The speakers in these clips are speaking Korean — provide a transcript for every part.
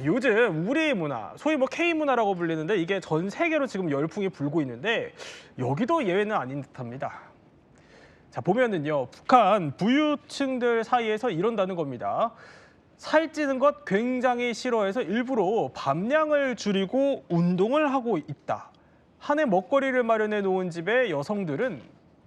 요즘 우리 문화, 소위 뭐 K문화라고 불리는데 이게 전 세계로 지금 열풍이 불고 있는데 여기도 예외는 아닌 듯합니다. 자, 보면은요, 북한 부유층들 사이에서 이런다는 겁니다. 살찌는 것 굉장히 싫어해서 일부러 밥량을 줄이고 운동을 하고 있다. 한 해 먹거리를 마련해 놓은 집에 여성들은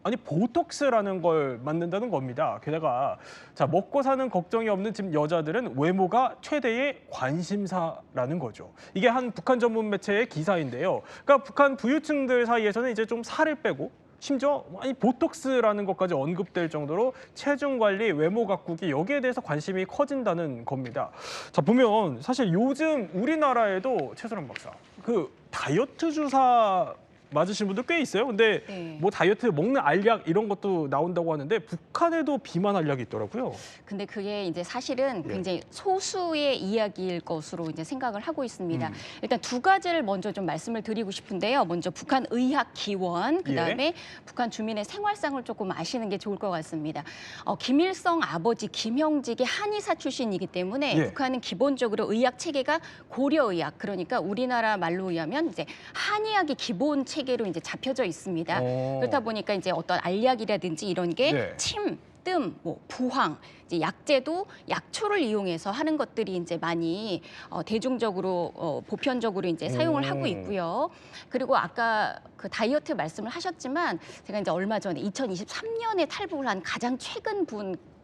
아니 보톡스라는 걸 맞는다는 겁니다. 게다가 자 먹고 사는 걱정이 없는 집 여자들은 외모가 최대의 관심사라는 거죠. 이게 한 북한 전문 매체의 기사인데요. 그러니까 북한 부유층들 사이에서는 이제 좀 살을 빼고 심지어 아니 보톡스라는 것까지 언급될 정도로 체중 관리, 외모 가꾸기 여기에 대해서 관심이 커진다는 겁니다. 자 보면 사실 요즘 우리나라에도 최소람 박사 그 다이어트 주사 맞으신 분들 꽤 있어요. 근데 네. 뭐 다이어트 먹는 알약 이런 것도 나온다고 하는데 북한에도 비만 알약이 있더라고요. 근데 그게 이제 사실은 굉장히 소수의 이야기일 것으로 이제 생각을 하고 있습니다. 일단 두 가지를 먼저 좀 말씀을 드리고 싶은데요. 먼저 북한 의학 기원, 그다음에 북한 주민의 생활상을 조금 아시는 게 좋을 것 같습니다. 김일성 아버지 김형직이 한의사 출신이기 때문에 북한은 기본적으로 의학 체계가 고려 의학, 그러니까 우리나라 말로 의하면 이제 한의학이 기본 체계로 이제 잡혀져 있습니다. 그렇다 보니까 이제 어떤 알약이라든지 이런 게 침, 뜸, 뭐 부황, 이제 약재도 약초를 이용해서 하는 것들이 이제 많이 대중적으로 보편적으로 이제 사용을 하고 있고요. 그리고 아까 그 다이어트 말씀을 하셨지만 제가 이제 얼마 전에 2023년에 탈북을 한 가장 최근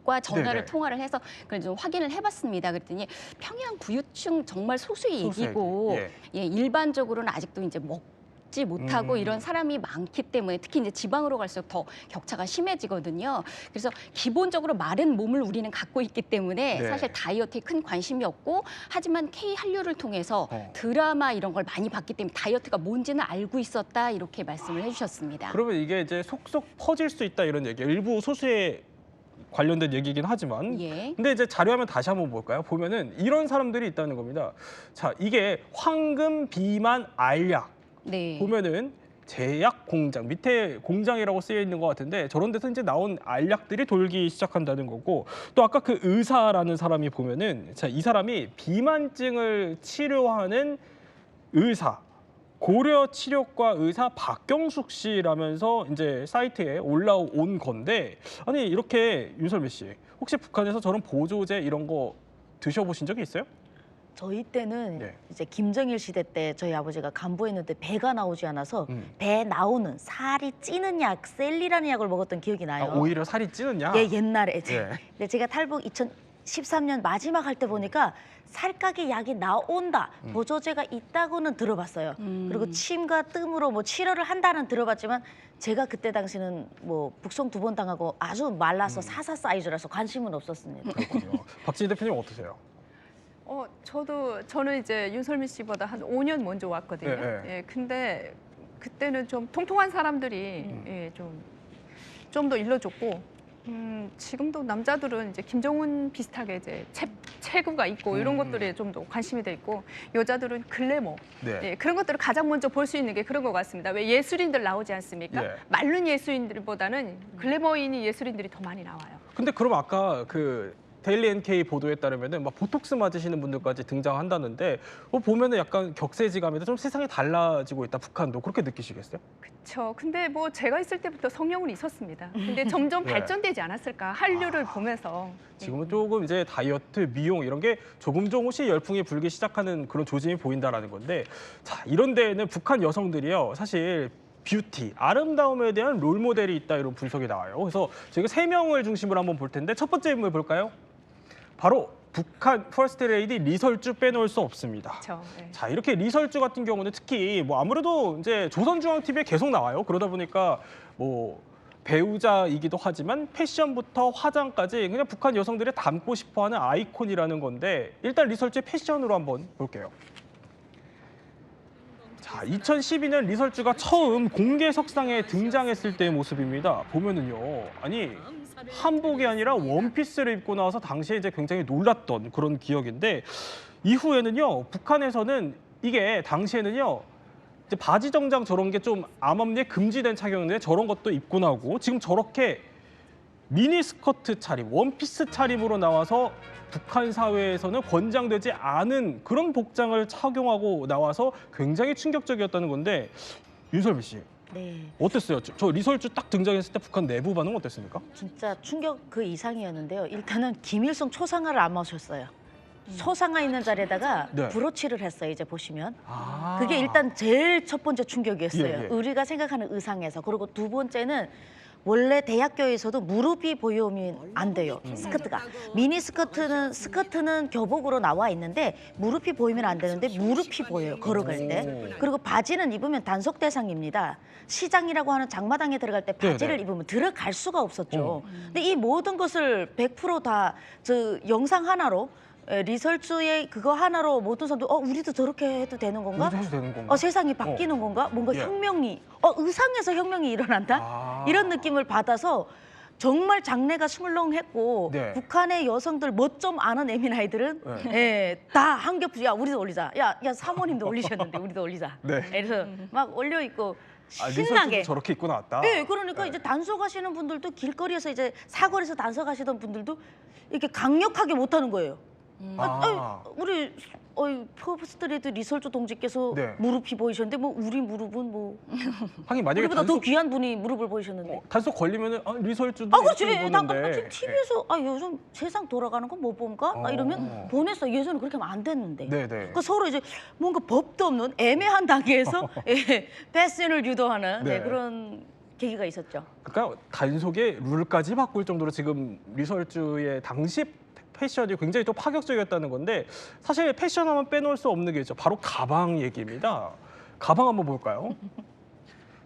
과 전화를 통화를 해서 그걸 좀 확인을 해봤습니다. 그랬더니 평양 부유층 정말 소수의 얘기고 일반적으로는 아직도 이제 먹지 못하고 이런 사람이 많기 때문에 특히 이제 지방으로 갈수록 더 격차가 심해지거든요. 그래서 기본적으로 마른 몸을 우리는 갖고 있기 때문에 사실 다이어트에 큰 관심이 없고 하지만 K 한류를 통해서 드라마 이런 걸 많이 봤기 때문에 다이어트가 뭔지는 알고 있었다 이렇게 말씀을 해주셨습니다. 그러면 이게 이제 속속 퍼질 수 있다 이런 얘기. 일부 소수의 관련된 얘기긴 하지만 근데 이제 자료화면 다시 한번 볼까요? 보면은 이런 사람들이 있다는 겁니다. 자, 이게 황금 비만 알약. 보면은 제약 공장, 밑에 공장이라고 쓰여 있는 것 같은데 저런 데서 이제 나온 알약들이 돌기 시작한다는 거고 또 아까 그 의사라는 사람이 보면은 자, 이 사람이 비만증을 치료하는 의사. 고려 치료과 의사 박경숙 씨라면서 이제 사이트에 올라온 건데 아니 이렇게 윤설미 씨 혹시 북한에서 저런 보조제 이런 거 드셔보신 적이 있어요? 저희 때는 이제 김정일 시대 때 저희 아버지가 간부했는데 배가 나오지 않아서 배 나오는 살이 찌는 약 셀리라는 약을 먹었던 기억이 나요. 아, 오히려 살이 찌는 약? 예, 옛날에. 근데 제가 탈북 2013년 마지막 할 때 보니까 살까기 약이 나온다, 보조제가 있다고는 들어봤어요. 그리고 침과 뜸으로 뭐 치료를 한다는 들어봤지만 제가 그때 당시는 뭐 북송 2번 당하고 아주 말라서 사사 사이즈라서 관심은 없었습니다. 그렇군요. 박진희 대표님 어떠세요? 저는 이제 윤설미 씨보다 한 5년 먼저 왔거든요. 근데 그때는 좀 통통한 사람들이 좀 더 일러줬고 지금도 남자들은 이제 김정은 비슷하게 이제 체구가 있고 이런 것들에 좀 더 관심이 돼 있고 여자들은 글래머 그런 것들을 가장 먼저 볼 수 있는 게 그런 것 같습니다. 왜 예술인들 나오지 않습니까? 마른 예술인들보다는 글래머인이 예술인들이 더 많이 나와요. 근데 그럼 아까 그 데일리 NK 보도에 따르면은 막 보톡스 맞으시는 분들까지 등장한다는데 보면은 약간 격세지감에도 좀 세상이 달라지고 있다. 북한도 그렇게 느끼시겠어요? 그렇죠. 근데 뭐 제가 있을 때부터 성령은 있었습니다. 근데 점점 발전되지 않았을까? 한류를 보면서. 지금은 조금 이제 다이어트, 미용 이런 게 조금씩 열풍이 불기 시작하는 그런 조짐이 보인다라는 건데 자, 이런 데에는 북한 여성들이요. 사실 뷰티, 아름다움에 대한 롤모델이 있다 이런 분석이 나와요. 그래서 저희가 3명을 중심으로 한번 볼 텐데 첫 번째 인물 볼까요? 바로 북한 퍼스트 레이디 리설주 빼놓을 수 없습니다. 그렇죠. 자, 이렇게 리설주 같은 경우는 특히 뭐 아무래도 이제 조선중앙TV에 계속 나와요. 그러다 보니까 뭐 배우자이기도 하지만 패션부터 화장까지 그냥 북한 여성들이 닮고 싶어하는 아이콘이라는 건데 일단 리설주의 패션으로 한번 볼게요. 자, 2012년 리설주가 처음 공개 석상에 등장했을 때의 모습입니다. 보면은요, 아니 한복이 아니라 원피스를 입고 나와서 당시에 이제 굉장히 놀랐던 그런 기억인데 이후에는요, 북한에서는 이게 당시에는요, 이제 바지 정장 저런 게 좀 암암리에 금지된 착용인데 저런 것도 입고 나오고 지금 저렇게 미니스커트 차림, 원피스 차림으로 나와서 북한 사회에서는 권장되지 않은 그런 복장을 착용하고 나와서 굉장히 충격적이었다는 건데 윤설미 씨 네, 어땠어요? 저 리설주 딱 등장했을 때 북한 내부 반응 어땠습니까? 진짜 충격 그 이상이었는데요. 일단은 김일성 초상화를 안 모셨어요. 초상화 있는 자리에다가 네. 브로치를 했어요. 이제 보시면. 아. 그게 일단 제일 첫 번째 충격이었어요. 예, 예. 우리가 생각하는 의상에서. 그리고 두 번째는 원래 대학교에서도 무릎이 보이면 안 돼요. 스커트가. 미니 스커트는 교복으로 나와 있는데 무릎이 보이면 안 되는데 무릎이 보여요. 걸어갈 때. 그리고 바지는 입으면 단속 대상입니다. 시장이라고 하는 장마당에 들어갈 때 바지를 네네. 입으면 들어갈 수가 없었죠. 근데 이 모든 것을 100% 다 저 영상 하나로 리설주의 그거 하나로 모든 사람들 우리도 저렇게 해도 되는 건가? 우리도 해도 되는 건가? 세상이 바뀌는 건가? 뭔가 예. 혁명이 의상에서 혁명이 일어난다? 아. 이런 느낌을 받아서 정말 장래가 스물렁했고 네. 북한의 여성들 뭐 좀 아는 애민아이들은 다 한겹 야 우리도 올리자. 야 사모님도 올리셨는데 우리도 올리자. 네. 그래서 막 올려 있고 리설주도 신나게. 저렇게 입고 나왔다. 네, 그러니까 네. 이제 단속하시는 분들도 길거리에서 이제 사거리에서 단속하시던 분들도 이렇게 강력하게 못하는 거예요. 우리 퍼스트레드 리설주 동지께서 네. 무릎이 보이셨는데 뭐 우리 무릎은 뭐 하긴 만약에 우리보다 더 단속, 귀한 분이 무릎을 보이셨는데. 단속 걸리면은 리설주도 그렇지. 이렇게 나 입었는데. 지금 TV에서 요즘 세상 돌아가는 건 못 봅니까? 이러면 보냈어. 예전에 그렇게 하면 안 됐는데. 네네. 그러니까 서로 이제 뭔가 법도 없는 애매한 단계에서 패션을 유도하는 네. 그런 계기가 있었죠. 그러니까 단속의 룰까지 바꿀 정도로 지금 리설주의 당시 패션이 굉장히 또 파격적이었다는 건데 사실 패션하면 빼놓을 수 없는 게 있죠. 바로 가방 얘기입니다. 가방 한번 볼까요?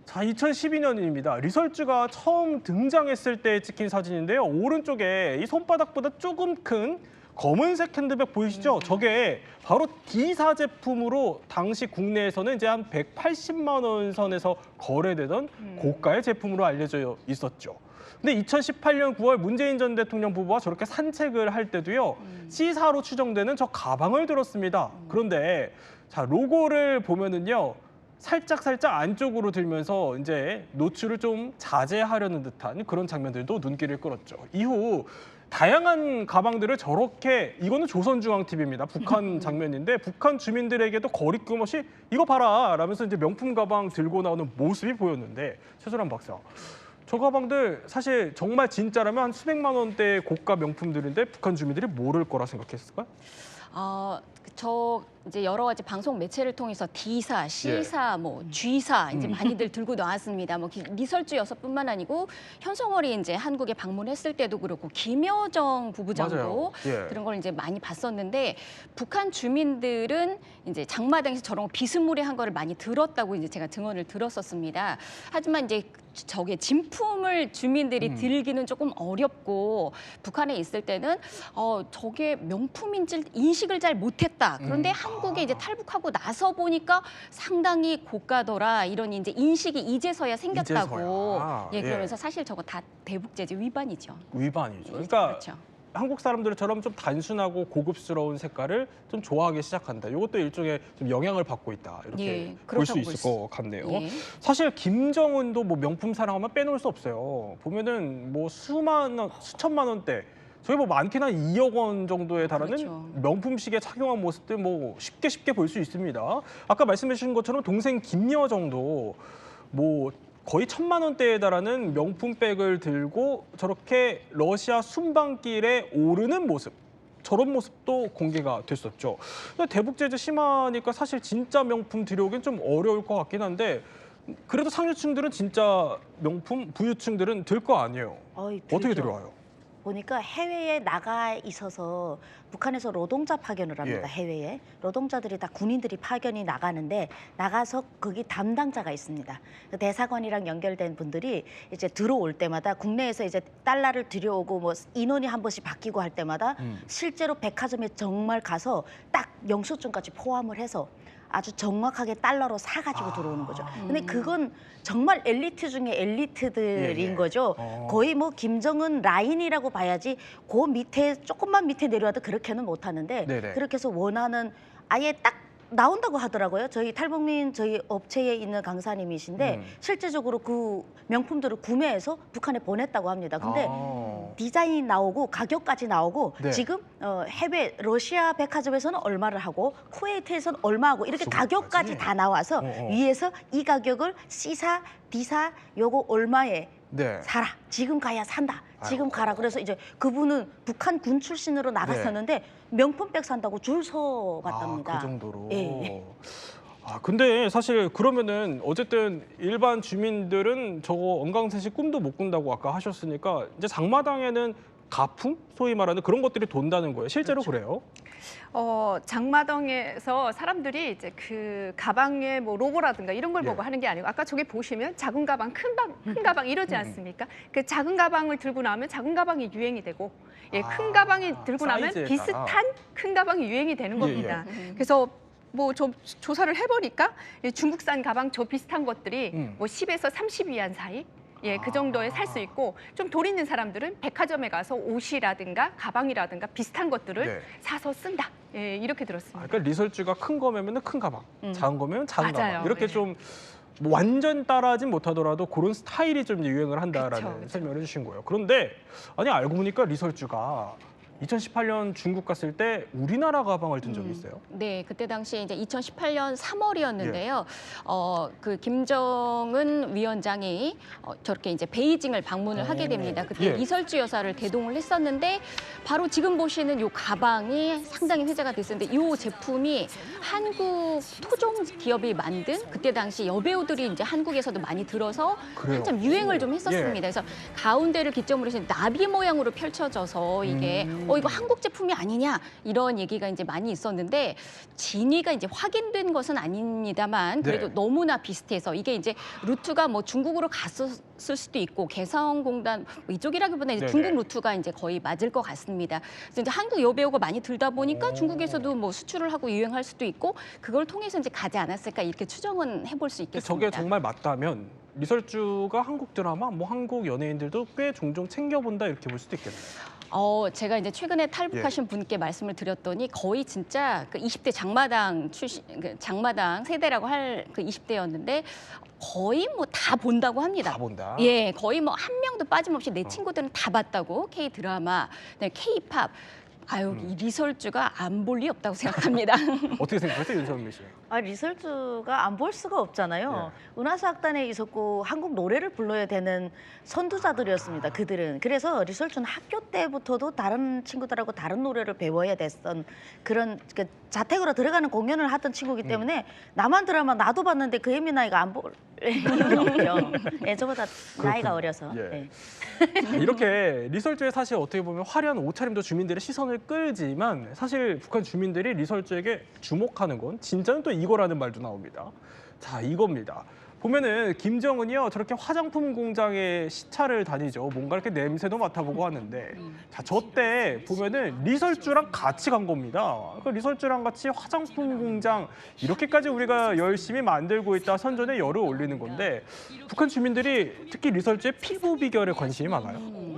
자, 2012년입니다. 리설주가 처음 등장했을 때 찍힌 사진인데요. 오른쪽에 이 손바닥보다 조금 큰 검은색 핸드백 보이시죠? 저게 바로 D사 제품으로 당시 국내에서는 이제 한 180만 원 선에서 거래되던 고가의 제품으로 알려져 있었죠. 근데 2018년 9월 문재인 전 대통령 부부와 저렇게 산책을 할 때도요. C사로 추정되는 저 가방을 들었습니다. 그런데 자, 로고를 보면은요. 살짝 안쪽으로 들면서 이제 노출을 좀 자제하려는 듯한 그런 장면들도 눈길을 끌었죠. 이후 다양한 가방들을 저렇게 이거는 조선중앙TV입니다. 북한 장면인데 북한 주민들에게도 거리낌 없이 이거 봐라 라면서 이제 명품 가방 들고 나오는 모습이 보였는데 최소람 박사. 저 가방들 사실 정말 진짜라면 한 수백만 원대의 고가 명품들인데 북한 주민들이 모를 거라 생각했을까요? 저 이제 여러 가지 방송 매체를 통해서 D사, C사, 뭐 G사 이제 많이들 들고 나왔습니다. 뭐 리설주 여사뿐만 아니고 현성월이 이제 한국에 방문했을 때도 그렇고 김여정 부부장도 맞아요. 예. 그런 걸 이제 많이 봤었는데 북한 주민들은 이제 장마당에서 저런 비스무리한 거를 많이 들었다고 이제 제가 증언을 들었었습니다. 하지만 이제 저게 진품을 주민들이 들기는 조금 어렵고 북한에 있을 때는 저게 명품인지 인식을 잘 못했다. 그런데 한국에 이제 탈북하고 나서 보니까 상당히 고가더라 이런 이제 인식이 이제서야 생겼다고. 이제서야. 예, 그러면서 사실 저거 다 대북 제재 위반이죠. 위반이죠. 그러니까 그렇죠. 한국 사람들처럼 좀 단순하고 고급스러운 색깔을 좀 좋아하기 시작한다. 이것도 일종의 좀 영향을 받고 있다. 이렇게 예, 볼 수 그렇다고 있을 볼 수- 것 같네요. 예. 사실 김정은도 뭐 명품 사랑하면 빼놓을 수 없어요. 보면은 뭐 수천만 원대, 저희 뭐 많게는 한 2억 원 정도에 달하는 그렇죠. 명품 시계 착용한 모습들 뭐 쉽게 볼 수 있습니다. 아까 말씀해 주신 것처럼 동생 김여정도 뭐 거의 1,000만 원대에 달하는 명품백을 들고 저렇게 러시아 순방길에 오르는 모습, 저런 모습도 공개가 됐었죠. 근데 대북 제재 심하니까 사실 진짜 명품 들여오긴 좀 어려울 것 같긴 한데 그래도 상류층들은 진짜 명품, 부유층들은 들 거 아니에요. 어떻게 들죠. 들어와요? 보니까 해외에 나가 있어서 북한에서 노동자 파견을 합니다. 예. 해외에 노동자들이 다 군인들이 파견이 나가는데 나가서 거기 담당자가 있습니다. 그 대사관이랑 연결된 분들이 이제 들어올 때마다 국내에서 이제 달러를 들여오고 뭐 인원이 한 번씩 바뀌고 할 때마다 실제로 백화점에 정말 가서 딱 영수증까지 포함을 해서 아주 정확하게 달러로 사가지고 들어오는 거죠. 근데 그건 정말 엘리트 중에 엘리트들인 예. 거죠. 거의 뭐 김정은 라인이라고 봐야지 그 밑에 조금만 밑에 내려와도 그렇게는 못하는데 네네. 그렇게 해서 원하는 아예 딱 나온다고 하더라고요. 저희 탈북민 저희 업체에 있는 강사님이신데 실제적으로 그 명품들을 구매해서 북한에 보냈다고 합니다. 근데 디자인이 나오고 가격까지 나오고 네. 지금 해외 러시아 백화점에서는 얼마를 하고 쿠웨이트에서는 얼마 하고 이렇게 가격까지 다 나와서 위에서 이 가격을 C사, D사 요거 얼마에 네. 사라. 지금 가야 산다. 지금 가라. 그래서 이제 그분은 북한 군 출신으로 나갔었는데 명품백 산다고 줄 서 갔답니다. 그 정도로. 예. 근데 사실 그러면은 어쨌든 일반 주민들은 저거 언강생식 꿈도 못 꾼다고 아까 하셨으니까 이제 장마당에는 가품? 소위 말하는 그런 것들이 돈다는 거예요. 실제로 그래요? 장마당에서 사람들이 이제 그 가방에 뭐 로고라든가 이런 걸 예. 보고 하는 게 아니고 아까 저기 보시면 작은 가방, 큰 가방 이러지 않습니까? 그 작은 가방을 들고 나면 작은 가방이 유행이 되고 큰 가방이 들고 나면 사이즈에 비슷한 따라. 큰 가방이 유행이 되는 예, 겁니다. 그래서 뭐 조사를 해보니까 중국산 가방 저 비슷한 것들이 뭐 10에서 30위안 사이 그 정도에 살 수 있고 좀 돈 있는 사람들은 백화점에 가서 옷이라든가 가방이라든가 비슷한 것들을 네. 사서 쓴다. 이렇게 들었습니다. 그러니까 리설주가 큰 거면 큰 가방, 작은 거면 작은 맞아요. 가방. 이렇게 네. 좀 뭐 완전 따라하진 못하더라도 그런 스타일이 좀 이제 유행을 한다라는 그쵸. 설명을 해주신 거예요. 그런데 아니 알고 보니까 리설주가 2018년 중국 갔을 때 우리나라 가방을 든 적이 있어요. 네, 그때 당시에 이제 2018년 3월이었는데요. 그 김정은 위원장이 저렇게 이제 베이징을 방문을 하게 됩니다. 그때 예. 이설주 여사를 대동을 했었는데 바로 지금 보시는 이 가방이 상당히 회자가 됐었는데 이 제품이 한국 토종 기업이 만든 그때 당시 여배우들이 이제 한국에서도 많이 들어서 그래요? 한참 유행을 좀 했었습니다. 예. 그래서 가운데를 기점으로 해서 나비 모양으로 펼쳐져서 이게 이거 한국 제품이 아니냐 이런 얘기가 이제 많이 있었는데 진위가 이제 확인된 것은 아닙니다만 그래도 네. 너무나 비슷해서 이게 이제 루트가 뭐 중국으로 갔었을 수도 있고 개성공단 뭐 이쪽이라기보다 이제 네네. 중국 루트가 이제 거의 맞을 것 같습니다. 그래서 이제 한국 여배우가 많이 들다 보니까 오. 중국에서도 뭐 수출을 하고 유행할 수도 있고 그걸 통해서 이제 가지 않았을까 이렇게 추정은 해볼 수 근데 있겠습니다. 저게 정말 맞다면 리설주가 한국 드라마, 뭐 한국 연예인들도 꽤 종종 챙겨본다 이렇게 볼 수도 있겠네요. 제가 이제 최근에 탈북하신 분께 말씀을 드렸더니 거의 진짜 그 20대 장마당 출신, 그 장마당 세대라고 할 그 20대였는데 거의 뭐 다 본다고 합니다. 다 본다. 예, 거의 뭐 한 명도 빠짐없이 내 친구들은 다 봤다고 K 드라마, K-팝. 아유, 이 리설주가 안 볼 리 없다고 생각합니다. 어떻게 생각하세요, 윤석민 씨? 리설주가 안 볼 수가 없잖아요. 은하수 학단에 있었고 한국 노래를 불러야 되는 선두자들이었습니다. 그들은. 그래서 리설주는 학교 때부터도 다른 친구들하고 다른 노래를 배워야 됐던 그런 그 자택으로 들어가는 공연을 하던 친구이기 때문에 나만 드라마 나도 봤는데 그 혜미 나이가 안 볼 이유가 없죠. 예, 저보다 나이가 어려서. 예. 예. 자, 이렇게 리설주에 사실 어떻게 보면 화려한 옷차림도 주민들의 시선을 끌지만 사실 북한 주민들이 리설주에게 주목하는 건 진짜는 또 이거라는 말도 나옵니다. 자, 이겁니다. 보면은 김정은이요 저렇게 화장품 공장에 시차를 다니죠. 뭔가 이렇게 냄새도 맡아보고 하는데 자, 저 때 보면은 리설주랑 같이 간 겁니다. 그 리설주랑 같이 화장품 공장 이렇게까지 우리가 열심히 만들고 있다 선전에 열을 올리는 건데 북한 주민들이 특히 리설주의 피부 비결에 관심이 많아요.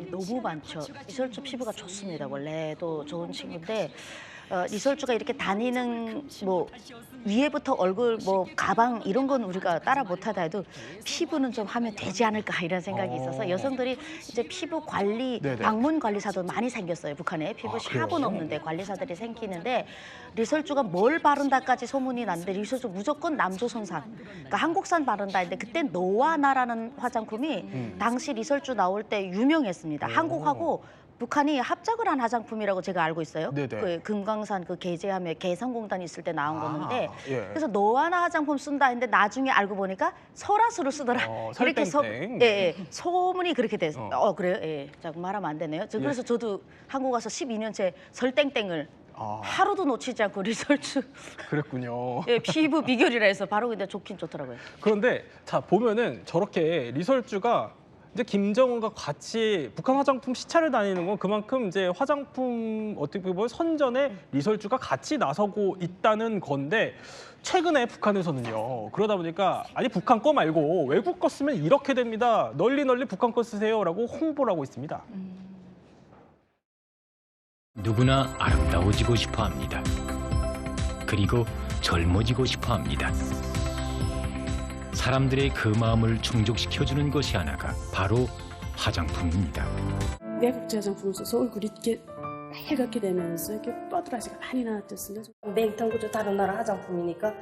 너무 많죠. 리설주 피부가 좋습니다. 원래도 좋은 친구인데 리설주가 이렇게 다니는 뭐 위에부터 얼굴 뭐 가방 이런 건 우리가 따라 못하다 해도 피부는 좀 하면 되지 않을까 이런 생각이 있어서 여성들이 이제 피부 관리 네네. 방문 관리사도 많이 생겼어요. 북한에 피부 샵은 그래요? 없는데 관리사들이 생기는데 리설주가 뭘 바른다까지 소문이 났는데 리설주 무조건 남조선산 그러니까 한국산 바른다 했는데 그때 노아나라는 화장품이 당시 리설주 나올 때 유명했습니다. 한국하고 북한이 합작을 한 화장품이라고 제가 알고 있어요. 네네. 그 금강산 그 게재함에 개성공단 있을 때 나온 거는데 예. 그래서 노아나 화장품 쓴다 했는데 나중에 알고 보니까 설화수를 쓰더라. 이렇게 설땡땡. 소문이 그렇게 됐어요. 그래요? 예. 자, 말하면 안 되네요. 그래서 저도 한국 와서 12년째 설땡땡을 하루도 놓치지 않고 리설주 그랬군요. 예, 피부 비결이라 해서 바로 근데 좋긴 좋더라고요. 그런데 자 보면은 저렇게 리설주가 이제 김정은과 같이 북한 화장품 시차를 다니는 건 그만큼 이제 화장품 어떻게 보면 선전에 리설주가 같이 나서고 있다는 건데 최근에 북한에서는요. 그러다 보니까 아니 북한 거 말고 외국 거 쓰면 이렇게 됩니다. 널리 북한 거 쓰세요라고 홍보를 하고 있습니다. 누구나 아름다워지고 싶어 합니다. 그리고 젊어지고 싶어 합니다. 사람들의 그 마음을 충족시켜주는 것이 하나가 바로 화장품입니다. 내국제 화장품을 써서 얼굴이 이렇게 빨갛게 되면서 이렇게 뻐드라지가 많이 나왔댔습니다. 냉탕구조 다른 나라 화장품이니까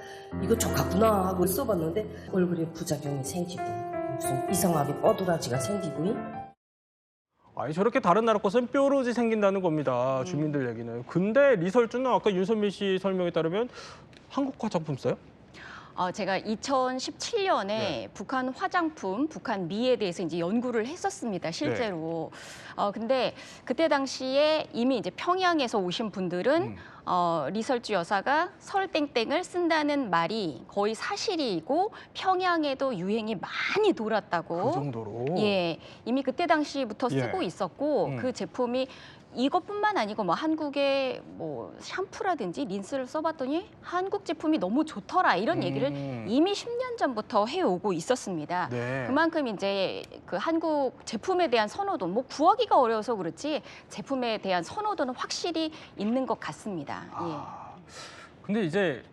이거 좋겠구나 하고 써봤는데 얼굴에 부작용이 생기고 무슨 이상하게 뻐드라지가 생기고. 아니 저렇게 다른 나라 것은 뾰루지 생긴다는 겁니다. 주민들 얘기는. 근데 리설주는 아까 윤선미 씨 설명에 따르면 한국 화장품 써요? 제가 2017년에 북한 화장품, 북한 미에 대해서 이제 연구를 했었습니다, 실제로. 근데 그때 당시에 이미 이제 평양에서 오신 분들은 리설주 여사가 설땡땡을 쓴다는 말이 거의 사실이고 평양에도 유행이 많이 돌았다고. 그 정도로. 예, 이미 그때 당시부터 쓰고 있었고 그 제품이 이것뿐만 아니고 뭐 한국의 뭐 샴푸라든지 린스를 써봤더니 한국 제품이 너무 좋더라 이런 얘기를 이미 10년 전부터 해오고 있었습니다. 네. 그만큼 이제 그 한국 제품에 대한 선호도 뭐 구하기가 어려워서 그렇지 제품에 대한 선호도는 확실히 있는 것 같습니다. 근데 이제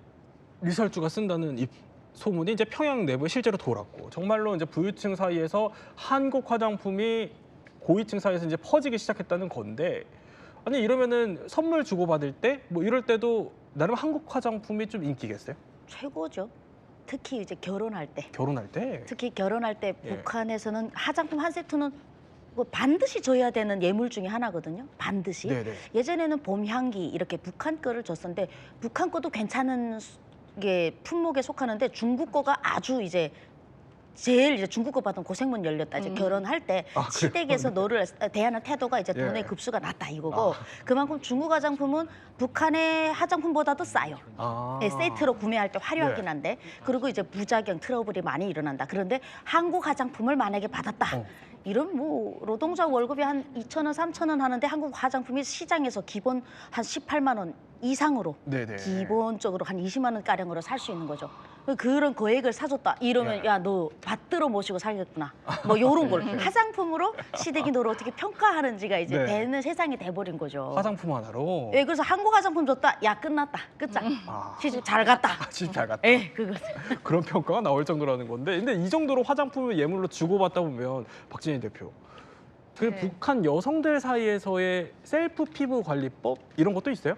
리설주가 쓴다는 이 소문이 이제 평양 내부에 실제로 돌았고 정말로 이제 부유층 사이에서 한국 화장품이 고위층 사이에서 이제 퍼지기 시작했다는 건데 아니 이러면은 선물 주고받을 때 뭐 이럴 때도 나름 한국 화장품이 좀 인기겠어요? 최고죠. 특히 이제 결혼할 때. 결혼할 때? 특히 결혼할 때 예. 북한에서는 화장품 한 세트는 뭐 반드시 줘야 되는 예물 중에 하나거든요. 반드시. 네네. 예전에는 봄 향기 이렇게 북한 거를 줬었는데 북한 거도 괜찮은 게 품목에 속하는데 중국 거가 아주 이제 제일 이제 중국 거 받은 고생문 열렸다. 이제 결혼할 때 아, 그래요? 시댁에서 너를 대하는 태도가 이제 예. 돈의 급수가 낮다 이거고 그만큼 중국 화장품은 북한의 화장품보다도 싸요. 아. 네, 세트로 구매할 때 화려하긴 네. 한데 그리고 이제 부작용 트러블이 많이 일어난다. 그런데 한국 화장품을 만약에 받았다. 이런 뭐 노동자 월급이 한 2,000원, 3,000원 하는데 한국 화장품이 시장에서 기본 한 18만 원 이상으로 네네. 기본적으로 한 20만 원 가량으로 살 수 있는 거죠. 그런 거액을 사줬다 이러면 예. 야 너 받들어 모시고 살겠구나. 뭐 요런 걸 화장품으로 시댁이 너를 어떻게 평가하는지가 이제 네. 되는 세상이 돼버린 거죠. 화장품 하나로? 예, 그래서 한국 화장품 줬다. 야 끝났다. 끝장. 아. 시집 잘 갔다. 집 잘 갔다. 예, 그거. 그런 평가가 나올 정도라는 건데 근데 이 정도로 화장품을 예물로 주고받다 보면 박진희 대표 그 네. 북한 여성들 사이에서의 셀프 피부 관리법 이런 것도 있어요?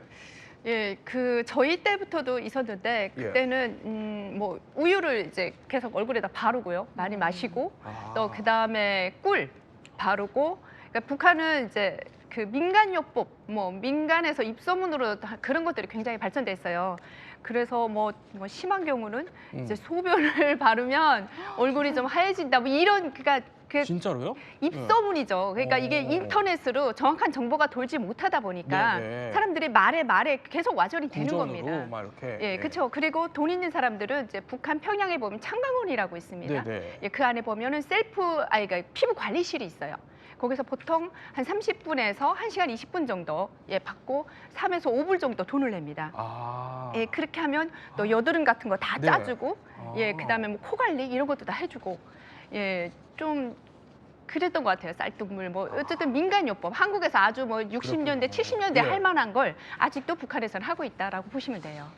예, 그 저희 때부터도 있었는데 그때는 뭐 우유를 이제 계속 얼굴에다 바르고요. 많이 마시고 또 그다음에 꿀 바르고 그러니까 북한은 이제 그 민간요법 뭐 민간에서 입소문으로 그런 것들이 굉장히 발전돼 있어요. 그래서 뭐 심한 경우는 이제 소변을 바르면 얼굴이 좀 하얘진다 뭐 이런 그러니까 그 진짜로요? 입소문이죠. 그러니까 이게 오. 인터넷으로 정확한 정보가 돌지 못하다 보니까 네네. 사람들이 말에 계속 와전이 되는 구전으로 겁니다. 막 이렇게. 예, 그렇죠. 그리고 돈 있는 사람들은 이제 북한 평양에 보면 창강원이라고 있습니다. 네네. 예, 그 안에 보면은 그러니까 피부 관리실이 있어요. 거기서 보통 한 30분에서 1시간 20분 정도 받고 3에서 5불 정도 돈을 냅니다. 아. 예, 그렇게 하면 또 여드름 같은 거 다 네. 짜주고, 그다음에 뭐 코 관리 이런 것도 다 해주고, 좀 그랬던 것 같아요. 쌀뜨물 뭐 어쨌든 민간요법 한국에서 아주 뭐 60년대, 그렇군요. 70년대 네. 할 만한 걸 아직도 북한에서는 하고 있다라고 보시면 돼요.